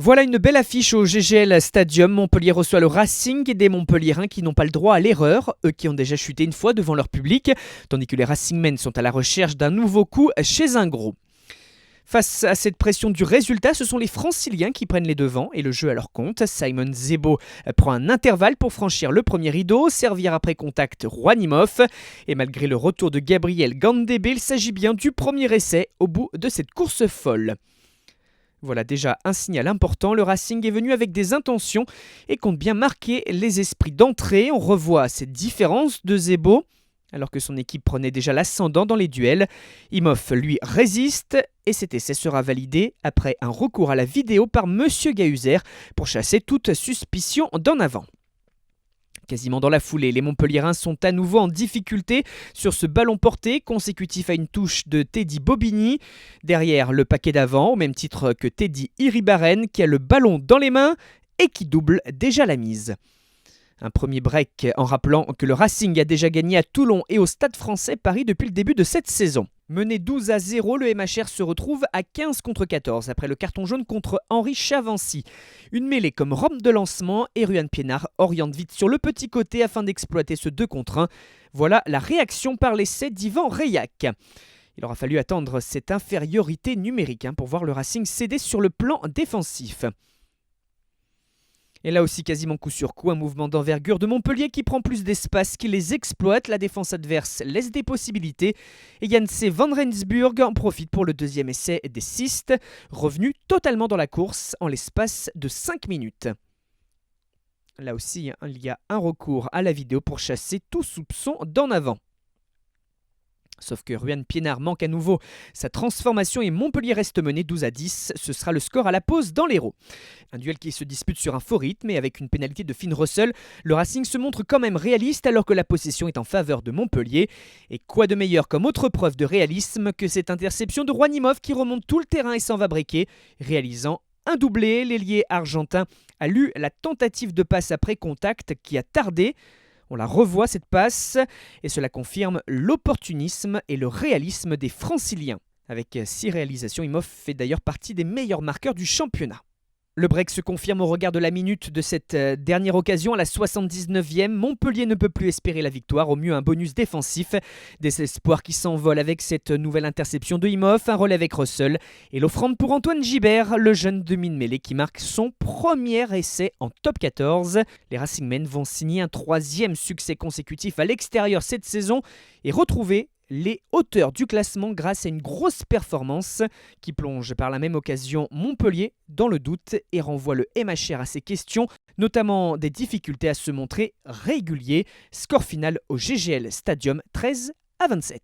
Voilà une belle affiche au GGL Stadium. Montpellier reçoit le Racing et des Montpelliérains qui n'ont pas le droit à l'erreur, eux qui ont déjà chuté une fois devant leur public, tandis que les Racingmen sont à la recherche d'un nouveau coup chez un gros. Face à cette pression du résultat, ce sont les Franciliens qui prennent les devants et le jeu à leur compte. Simon Zebo prend un intervalle pour franchir le premier rideau, servir après contact Juanimov. Et malgré le retour de Gabriel Gandebe, il s'agit bien du premier essai au bout de cette course folle. Voilà déjà un signal important, le Racing est venu avec des intentions et compte bien marquer les esprits d'entrée. On revoit cette différence de Zebo, alors que son équipe prenait déjà l'ascendant dans les duels. Imhoff, lui, résiste et cet essai sera validé après un recours à la vidéo par Monsieur Gahuser pour chasser toute suspicion d'en avant. Quasiment dans la foulée, les Montpelliérains sont à nouveau en difficulté sur ce ballon porté, consécutif à une touche de Teddy Bobigny. Derrière le paquet d'avant, au même titre que Teddy Iribaren, qui a le ballon dans les mains et qui double déjà la mise. Un premier break en rappelant que le Racing a déjà gagné à Toulon et au Stade Français Paris depuis le début de cette saison. Mené 12-0, le MHR se retrouve à 15 contre 14 après le carton jaune contre Henri Chavancy. Une mêlée comme rampe de lancement et Ruan Pienard oriente vite sur le petit côté afin d'exploiter ce 2 contre 1. Voilà la réaction par l'essai d'Ivan Reyac. Il aura fallu attendre cette infériorité numérique pour voir le Racing céder sur le plan défensif. Et là aussi quasiment coup sur coup, un mouvement d'envergure de Montpellier qui prend plus d'espace, qui les exploite. La défense adverse laisse des possibilités. Et Janse Van Rensburg en profite pour le deuxième essai des Sistes, revenu totalement dans la course en l'espace de 5 minutes. Là aussi, il y a un recours à la vidéo pour chasser tout soupçon d'en avant. Sauf que Ruan Pienard manque à nouveau sa transformation et Montpellier reste mené 12-10. Ce sera le score à la pause dans l'Hérault. Un duel qui se dispute sur un faux rythme et avec une pénalité de Finn Russell, le Racing se montre quand même réaliste alors que la possession est en faveur de Montpellier. Et quoi de meilleur comme autre preuve de réalisme que cette interception de Juanimov qui remonte tout le terrain et s'en va breaker, réalisant un doublé. L'ailier argentin a lu la tentative de passe après contact qui a tardé. On la revoit cette passe et cela confirme l'opportunisme et le réalisme des Franciliens. Avec 6 réalisations, Imhoff fait d'ailleurs partie des meilleurs marqueurs du championnat. Le break se confirme au regard de la minute de cette dernière occasion à la 79e. Montpellier ne peut plus espérer la victoire, au mieux un bonus défensif. Des espoirs qui s'envolent avec cette nouvelle interception de Imhoff, un relais avec Russell et l'offrande pour Antoine Gibert, le jeune demi-de-mêlée qui marque son premier essai en top 14. Les Racingmen vont signer un 3e succès consécutif à l'extérieur cette saison et retrouver les hauteurs du classement grâce à une grosse performance qui plonge par la même occasion Montpellier dans le doute et renvoie le MHR à ses questions, notamment des difficultés à se montrer régulier. Score final au GGL Stadium 13-27.